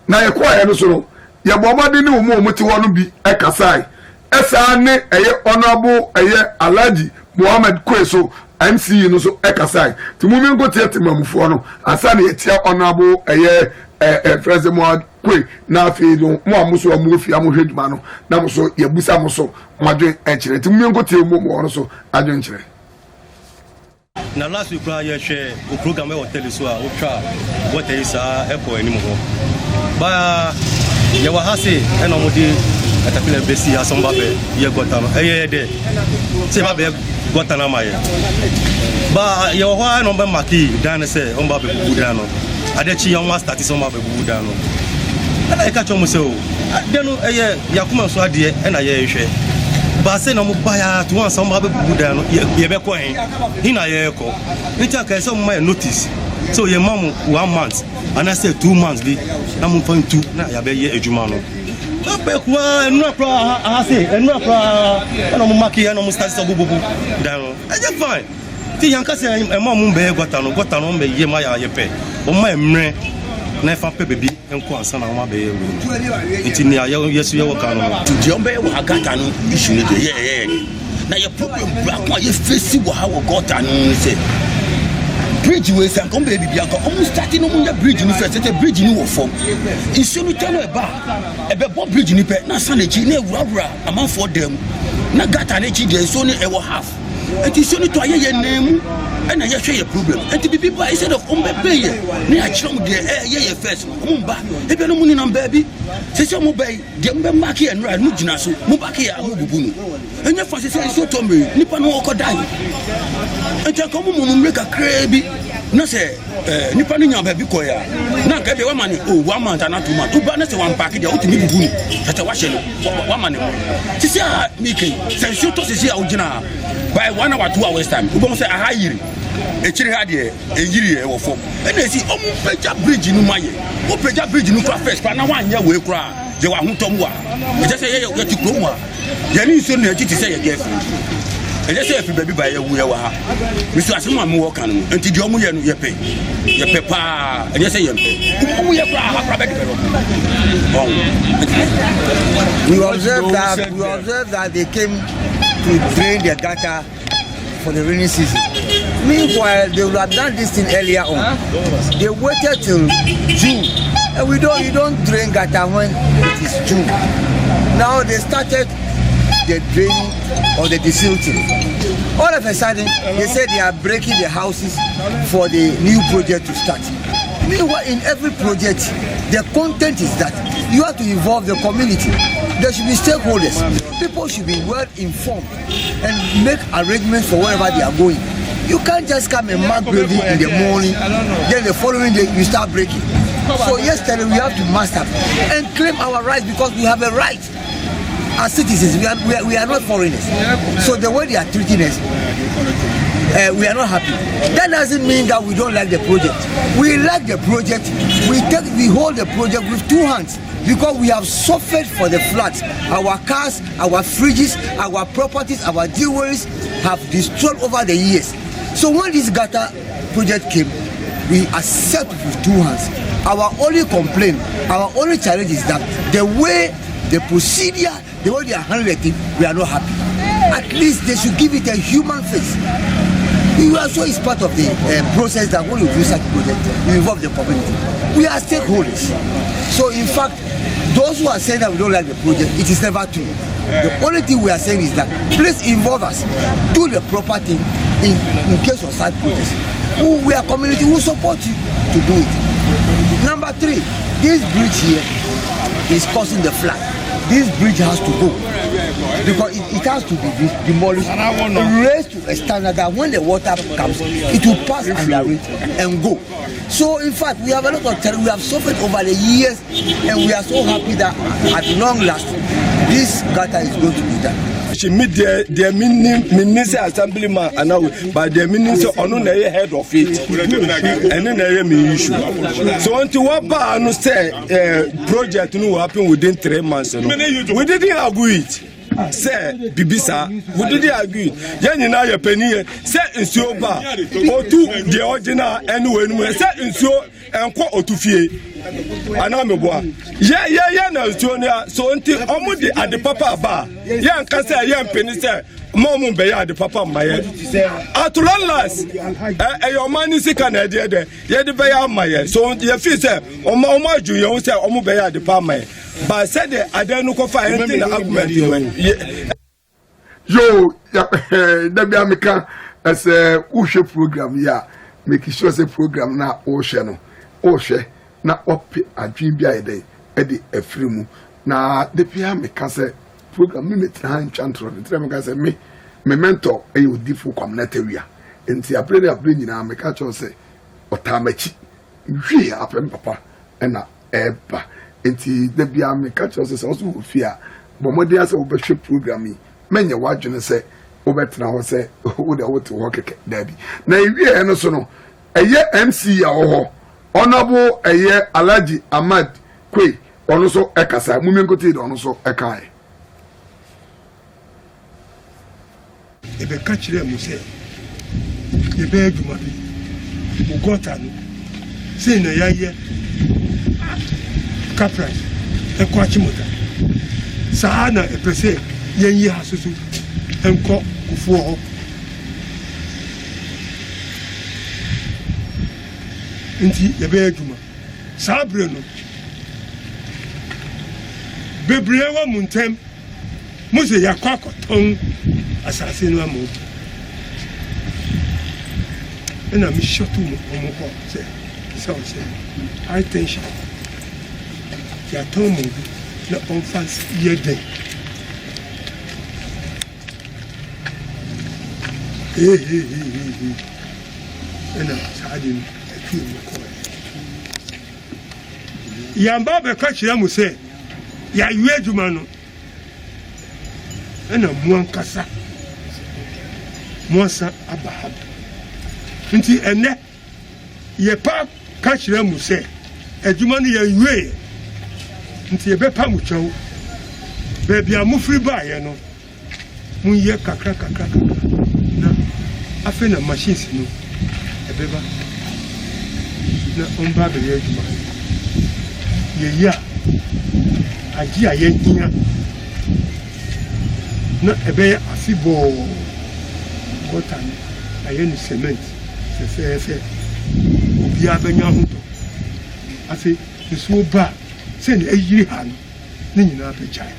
Now, you quiet, so. Ya bomade ni umu muti wanu bi ekasai esa ne eye honorable eye Alhaji Muhammad Kweso MC no so ekasai timumi ngo tiete mamufo no asa ne etia honorable eye President Muhammad Kwe na afi no mo amuso amufi amuheduma no na mo so yebusa mo so madwe enkire timumi ngo tie mo no so adwe enkire na last week ya share o program e hotel so a o twa what is airport animo ho ba ya wa hase ena mudi atapile besi asomba be ye gotano eye de se ba be gotana maye ba ya wa no be maki dan se omba be budano adechi ya wa start se omba be budano ana e ka chomo se o de no eye yakuma so ade ena ye hwe ba se no mo ba ya to wan somba be budano ye be ko en hina ye ko ntia ka se mo my notice so your mom 1 month and I say 2 months bi na mo fan 2 na ya be ye ejuma no be kwa enu akra I say enu akra na mo maki na mo start so bububu dan I just fine ti yanka say e mom be gota no be ye ma ya ye pe o ma emre na fa pe bebi enko ansa na ma be ye ru nti ni ayo yesu ye woka no di on be wa gata no issue ne ye na ye problem black one ye face wo ha wo gota no say bridge we say come baby bianca almost starting no bridge ni first say bridge ni wo form issue no tell e be bo bridge ni pe na sanechi na ewurawura amanfo dem na gata na chi dey so ni e wo half and issue no to aye name and ye hwe ye problem and the people instead of pay na achiro mu dey ye first mo mba e be no mu ni na baby se mo bay dey mbe mark ye nra mu gina so mo back ye mo bubu no enye fa se so to me nipa no okodai enti ko mo make a crazy na se nipa no nya baby ko ya na ka be wa mani o 1 month na 2 months uba na se wan pack dey o timi bubu ni tata wa hye no wa mani se se a mike se so to se a ogina by 1 hour 2 hours time uba mo se aha yiri echiri ha de eyiri e wo fom na si o mu peja bridge no maye o peja bridge no first pa na wan ye we kura je wa hutom wa e je se ye ti kro mu a ye ni so na ti se ye girlfriend e je se e fi baby ba ye wu ye wa ha mi so asem am wo kan no enti de o mu ye no ye pe pa e je se ye pe o mu ye kura ha kura be develop we observe that they came to drain the gutter for the rainy season. Meanwhile, they would have done this thing earlier on. They waited till June, and you don't drain gutter when it is June. Now they started the draining or the desilting. All of a sudden, they said they are breaking the houses for the new project to start. Meanwhile, in every project, the content is that you have to involve the community. There should be stakeholders. People should be well informed and make arrangements for wherever they are going. You can't just come and mark building in the morning, then the following day you start breaking. So yesterday we have to master and claim our rights because we have a right. As citizens, we are not foreigners. So the way they are treating us, we are not happy. That doesn't mean that we don't like the project. We like the project. We hold the project with 2 hands because we have suffered for the floods. Our cars, our fridges, our properties, our jewelries have destroyed over the years. So when this gutter project came, we accept with 2 hands. Our only complaint, our only challenge is that the way, the procedure, the way they are handling it, we are not happy. At least they should give it a human face. You also is part of the process that when you do such project, you involve the community. We are stakeholders. So in fact, those who are saying that we don't like the project, it is never true. The only thing we are saying is that please involve us, do the proper thing in case of such projects. We are community, who support you to do it. Number 3, this bridge here is causing the flood. This bridge has to go because it has to be demolished, raised to a standard that when the water comes, it will pass under it and go. So in fact, we have a lot of time. We have suffered over the years, and we are so happy that at long last, this gutter is going to be done. She meet the minister assemblyman and now, but the minister on the head of it, and then there is issue. So until what part no say project no happen within 3 months, we didn't agree it. Say Bibisa, we didn't agree. Yani na your penny say insuo ba or to the original anyway say insuo and quote or to fee. Anameboa. Yeah, na Junior. So until Omudi at the Papa Bar. Yan can say, young penny say, Momu Beya the Papa Maya. At long last, your man is a Canadian there. Yet the Beya Maya. So your fee say, Oma Junior say, Omu Beya the Papa. But said I don't know if I anything argument. Yo, Dabia Meka as a Ushe program, yeah, making sure the program now, Ocean, Oshe. Na opi adwibia ede efrimu na de pia me ka se program me metra enchantro de tre me ka se me mentor e odifu kwamnatawia enti apre nyina me ka cho se otamachi hwie apem papa na eba enti de bia me ka cho se so ofia bomode ase obehwe program yi menye wadwene se obetra ho se wo de wote ho keke dabi na ewie no so no eye MC ya ho Honorable Alhaji Ahmad Kwe onoso ekasa mumenkote do onoso ekai ebe kachire mu se ebe aduma bi ugota no se na yaye kapras ekwachi mota saana epese yenyi hasusu enko kufuo ho nti ebe aduma sabre no bebrewa muntem muse yakwakoton asase no amu ena mi shotu mo ko se high tension ya tomu na onfans yede ena sadin yamba be ka kire mu se ya yue adwuma no ena muankasa muasa abahab nti ene ye pa ka kire mu se adwuma no ya yue nti ye be pa mu chew be bia mu free ba ye no mu ye kakra na afi na machines no ebeba na omba be ye adwuma ye ya agi a ye hia na ebe afibo gotan aye ni cement se obi abanya hoto afi nso ba se na eyiri ha no ni nyina be chai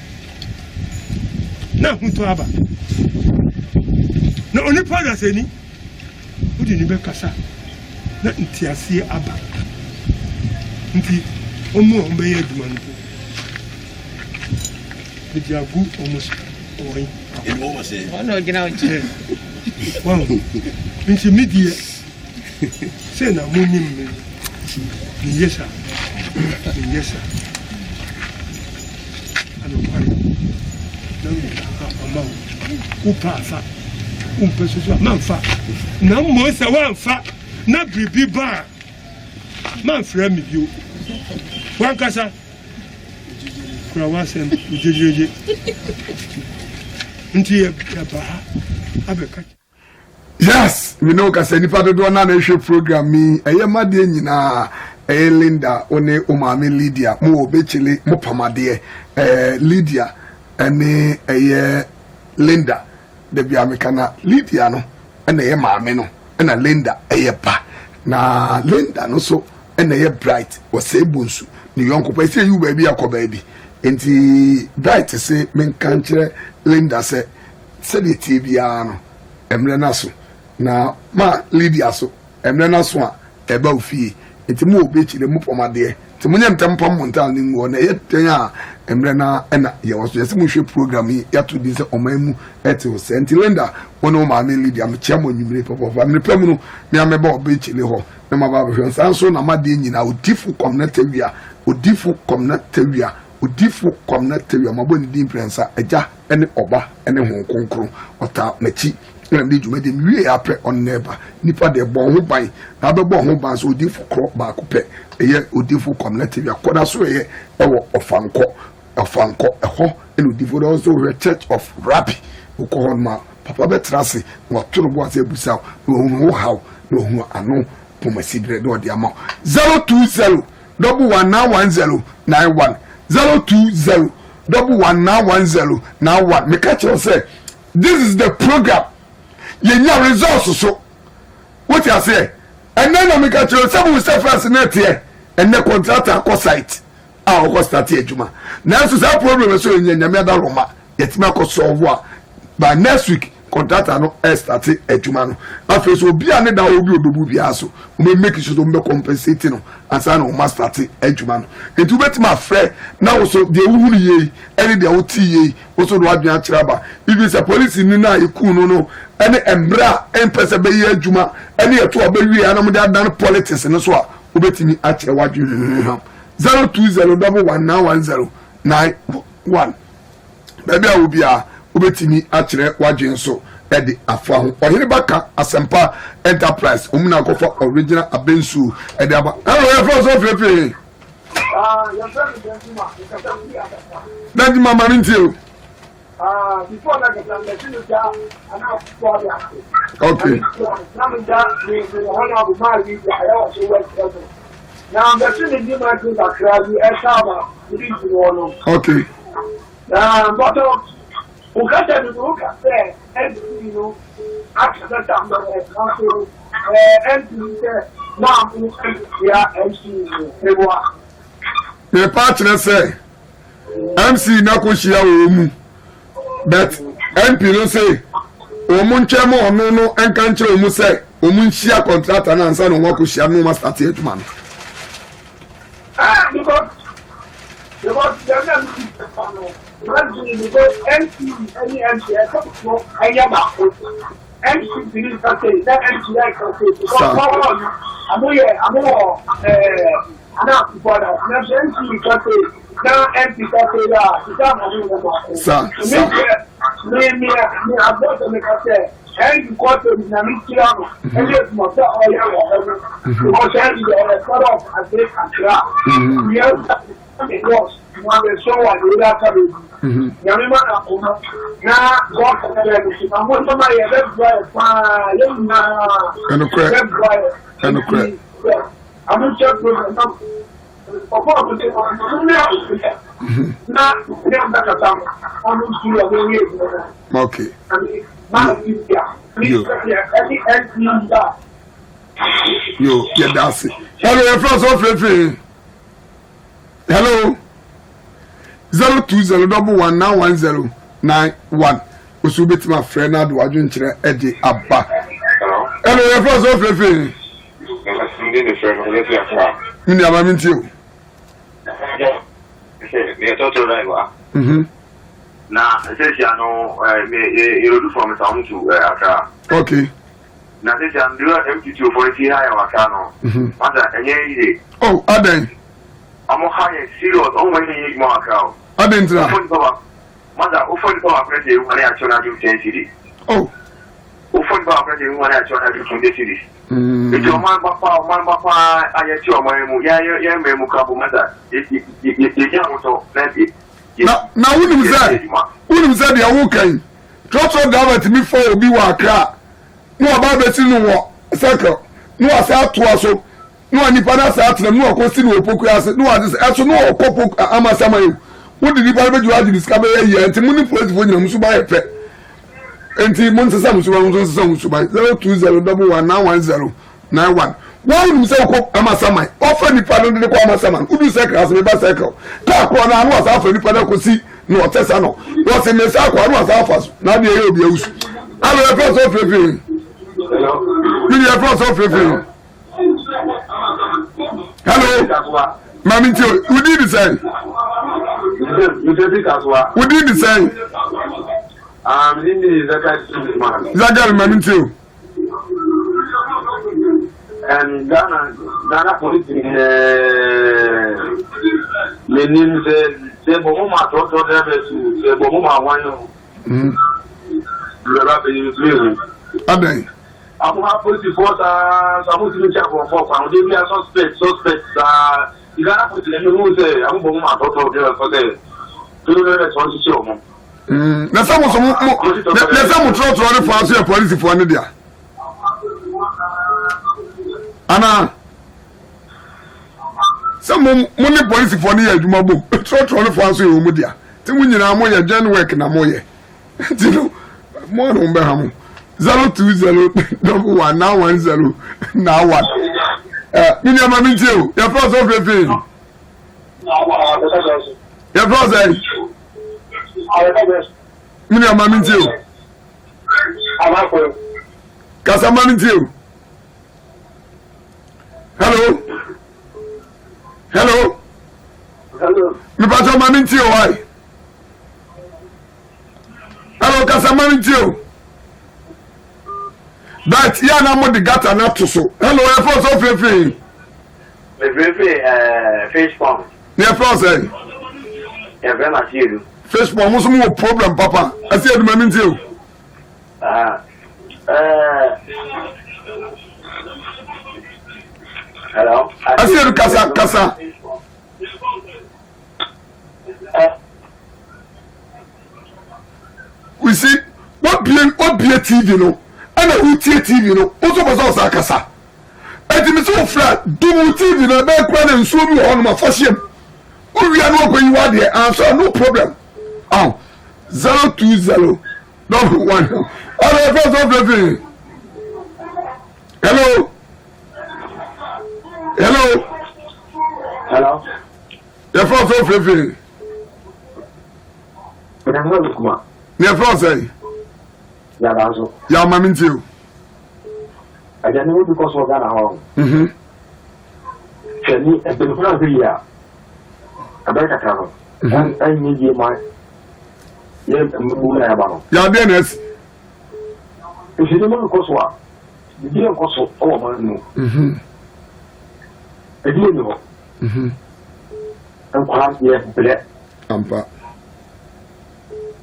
na hoto aba na onipa da se ni udi ni be kasa na ntiase aba nti omo ombe ye aduma no the agu almost oi almost say no gina wow nti media say na monim me ni yesa ano kwai na upafa umpeso manfa na mo se wanfa na bibi ba manfra mi bio wankasa kura wasem ujejeje nti ya ba abeka yes we know ka se nipa dodo na na ehwe program mi eye made nyina Linda one o maame Lydia mo obechele mo pamade Lydia ɛne ɛyɛ Linda de bia mekana Lydia no ɛna ɛyɛ maame no ɛna Linda ɛyɛ ba na Linda no so ɛna ɛyɛ Bright wɔsɛ bunsu ne yɔnko pa sɛ yu baabi akɔ baabi enti Bright sɛ menka nkyerɛ Linda sɛ de tie biara no emre na so na ma Lydia so emre na so a eba ofie enti mo obechire mo pomade enti mo nyem tempam montal ni ngo na yeten a emre na na ye wo so yesi mo hwe program yi ya to di se omamu eti o se enti Linda wono ma me Lydia mo chia mo nyimire popofa me pam no me ameba obechire ho na ma ba hwe sanso na ma de nyina odifu communitywia odifu communitywia odifu communitywia ma bo ni di prensa aja ene oba ene hon konkro ota machi na me djuma de wie apre on neighbor nipa de bon ho ban na be bon ho ban so odifu kro ba ko pe eye odifu communitywia koda so eye ewo ofanko eho ene odifu do so church of Rabbi uko ma papa betrase ngo toro bo ase busa no how no hu ano pomasidre do de ama 020 111091 020 111091 me catch you say this is the program yenya results so what you say and then me catch you say we say first net here and the contractor ko site ko start adwuma na so say problem so yenya me da roma yetima ko solve by next week contractor no start adwuma no afi so obi ane da obi odobu bia so we make sure to be compensate no ansa no ma start adwuma no etu betima frɛ na wo so de wuhuru ye any de wo ti ye wo so do adwuma kyeraba if is a police ni na iku no any embra empese be ye adwuma any eto obawie anam de adan politics no so a wo betimi akyerɛ wadwuma 020111091 baby a wo bia wo betimi akyerɛ wadwuma so edi afa ho ohiri baka Asempa Enterprise omuna kofa original abensu edi aba hello your friends of free your friend Benjamin Marintio before that the ja ana for ya okay now that the honorable Mali I also work now the thing is my thing that you esaba this one okay but ukata ni ukata you know after that council now yeah MC the partner say MC na ko hia wo mu but MP no say o mu nchemo ono no enka nchire o mu say o mu hia contractor na ansa no wo ko hia no ma start adwuma no because the because MC any MC no ayaba MC believe that that MC like because I know ana kupada na MC because na MC because me about me because and because na me tirano and it must all ya because and the sort of as they it was one so what we got to yamima na kuma na God for the na mo so my let's drive na and okay I'm just going to okay. Yo, yeah, that's it. Hello, your friends of free. Hello. 020111091. Usubit my friend Adu Ajunchire Eddie Abba. Hello, your friends of free. Mini amaminti o. Me total right wa. Na sesi ano me you do from some to Accra. Okay. Na sesi am do MT2 for the higher Accra no. Mata enye ide. Oh, aden. Amo high serious on when you mo Accra. Aden tra. Mata o phone to press you when I actually do 10 city. Oh. O phone to press you when I actually do 20 cities. It's your man papa I get your money yeah me couple mother you so now wouldn't say the awoken trust of government before obi wa Accra no about betin no circle no asa to aso no anipa na sa atrem no akosi no opoku ase no ade so no opoku amasama you What did you buy you had to discover a year? And money for it when you must buy a pet. And the months of some 02011911091. Why would you say, Amasamai? Offer the pardon the Kwamasaman. Who do you say, as a bus cycle? Car was after the Pada could see no Tessano. Was in the South one was offers. Now the will be used. I will have first of reviewing. Will you first of reviewing? Hello, Mammy, who did the same? Who did the same? Zagal, Mammy, too. And Ghana police meaning the Bomoma told them to the Bomoma one. I'm not police force. Some Muslim chapel for they be a suspects. You got to put them who say, I'm Bomoma told them for the 2 minutes on the show. Na some try to run for a police for an idea. Anna, some money policy for the Jumabo, try to run for us in Umudia. Timun Amoya, Jan work in Amoye. More on Beham 020 now 10 now what? Miniam Amintil, your first of the film. Your first, Miniam Amintil. Casamanintil. Hello. Me pato Mamintio why? Hello, Casamanintio. But yana mo the gata na to so. Hello, e for so fefe. Fish pond. Ne for say. Yeah, very much you. Fish pond mo so mo problem papa. I see the Mamintio. Hello. I see the Casa. We see what be TV no. And who TV no. Also was also Casa. And the so flat do TV no be kwani nso bi on ma fashion. We are not going you there answer no problem. 020 1. Hello, first of everything. Hello. Your first of everything. Your first say. Yeah, Mammy too. I don't know because of that. Tell me, at the front of the year. I better travel. And I need you my. Yeah, Dennis. If you don't know because what? You didn't also all man. I didn't know. I'm quite yes, black.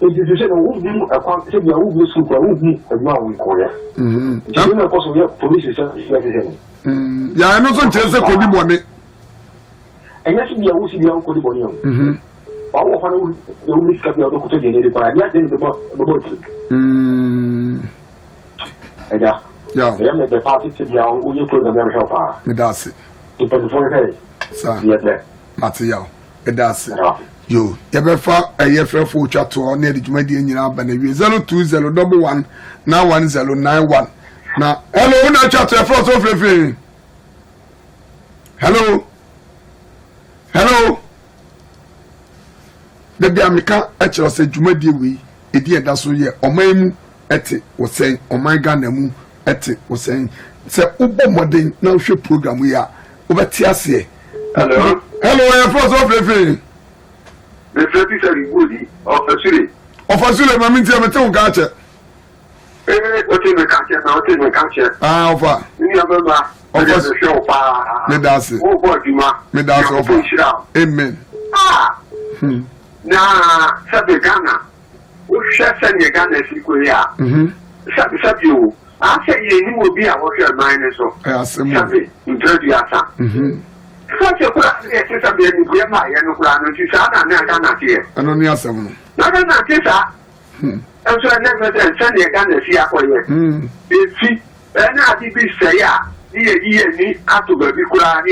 If you say, who do a quantity of who super who be a man we call it? You know, because we have police. Yeah, I know some chance of Cody. And yes, we are also the uncle Bonio. All of the only copy of the Cotonou, but I didn't know about it. Yeah, the party to the young who you put the very helper. That's it. Depends on her. Sir, yes, Mateo, that's it. You, Yabefa, a year for chat to our near the Jumadian Banavy 020 now 1091. Now, hello, no chat to a first of everything. Hello. The Biamica actually said Jumadi we, a dear that's so ye, or Mamu, Eti was saying, or my Ganamu, Eti was saying, say, Ubo Modern now show program we are over Tiasie. Hello, a first of everything. The 30 Woody of a city. Of a city, my means, I'm a tongue catcher. What in the catcher, now in the catcher. Over. The show, Medasi. Oh, boy, Medasi. Amen. Now, Sabi Ghana. Who shall send your Ghana if you could hear? Sabi you. I said you will be a worker minus of Sabi in 30 years. Such a class is a bit in my and Ukraine to Sana and here. I don't know some. Not and so I never said send your Ghana here for you. See, and I did say, yeah, me after the Ukraine,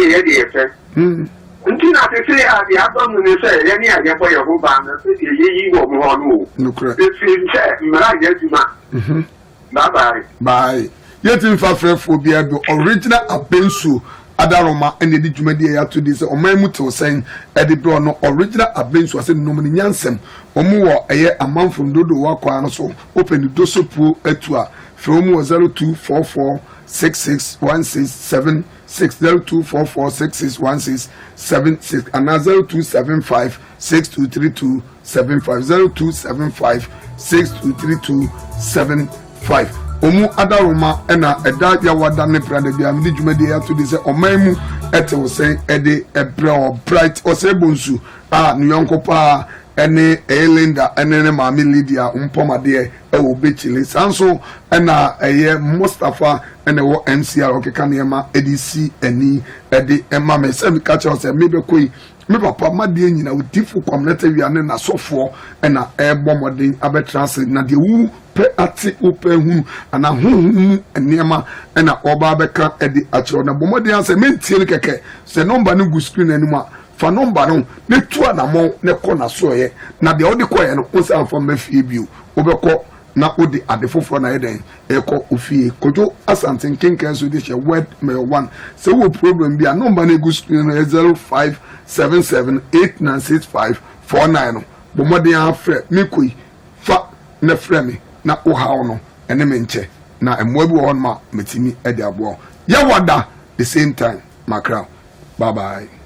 nti na te say a the abdom no say ye ni aye boy ho ba na say ye wo mo ho no nukre efi che mra ye duma bye yetin fa frefo bia do original abensu adaroma ene di dwumadi ya to this omamu to sen edi bro no original abensu ase no mun nyansem omu wo eye amanfo dodo wakwa no so open do sopu atua from 0244661676 0244661676 and 0275623275 0275623275 omu adaroma ena eda ya wada ne prade bia me dwumadi ya to this omamu ete wo sen ede ebra bright osebonsu nuyonko pa ene Elinda ene Mami Lydia umpomade ewo bechile sanso ena eye Mustafa ene wo MCR okeka nema edc eni ede ema me se mi kacha o se mebe koi me papa made nyina odifu community wi ane na sofo ena ebomode abetrase na de wu pe ati ope hu ana hu enema ena oba beka ede achiro na bomode anse mentie keke se number no go screen anima fa number no ne tua na mo ne ko na so ye na de odi ko ye no o sa fo mafie bio obekọ na odi adefofo na eden eko ofie kojo asante kenken so de she word me one se wo problem bia number na go screen 0577896549 bomode afre me koi fa ne frɛ me na o hawo no ene me nche na emwa bi wo ma metimi ede abo ya wada the same time makra bye bye.